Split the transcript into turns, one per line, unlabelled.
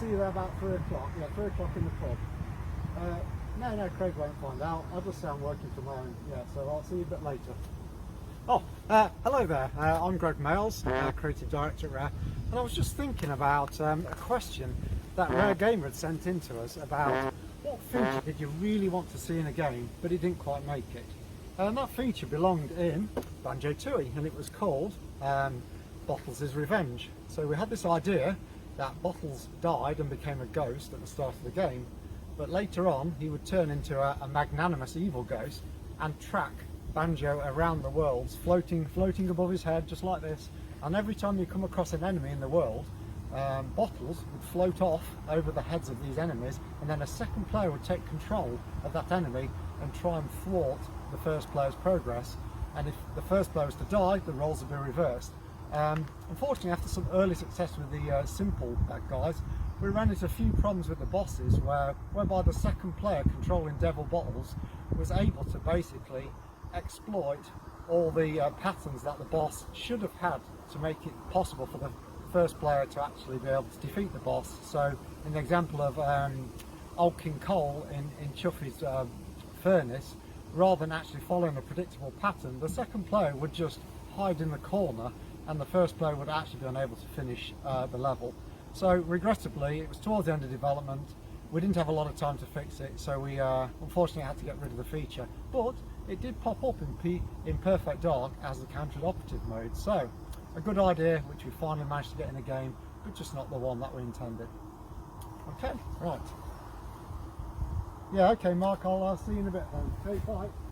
see you there about 3 o'clock. Yeah, 3 o'clock in the pub. No, Craig won't find out. I'll just say I'm working from home. Yeah, so I'll see you a bit later. Oh, hello there. I'm Gregg Mayles, Creative Director at Rare, and I was just thinking about a question that Rare Gamer had sent in to us about what feature did you really want to see in a game, but it didn't quite make it. And that feature belonged in Banjo-Tooie, and it was called Bottles' Revenge. So we had this idea that Bottles died and became a ghost at the start of the game, but later on he would turn into a magnanimous evil ghost and track Banjo around the world, floating above his head just like this, and every time you come across an enemy in the world, Bottles would float off over the heads of these enemies, and then a second player would take control of that enemy and try and thwart the first player's progress, and if the first player was to die, the roles would be reversed. Unfortunately, after some early success with the simple guys, we ran into a few problems with the bosses whereby the second player controlling Devil Bottles was able to basically exploit all the patterns that the boss should have had to make it possible for the first player to actually be able to defeat the boss. So in the example of Old King Cole in Chuffy's furnace, rather than actually following a predictable pattern, the second player would just hide in the corner and the first player would actually be unable to finish the level. So regrettably, it was towards the end of development. We didn't have a lot of time to fix it, so we unfortunately had to get rid of the feature. But it did pop up in Perfect Dark as the countered operative mode. So a good idea, which we finally managed to get in the game, but just not the one that we intended. Okay, right. Yeah, okay, Mark, I'll see you in a bit then. Okay, bye.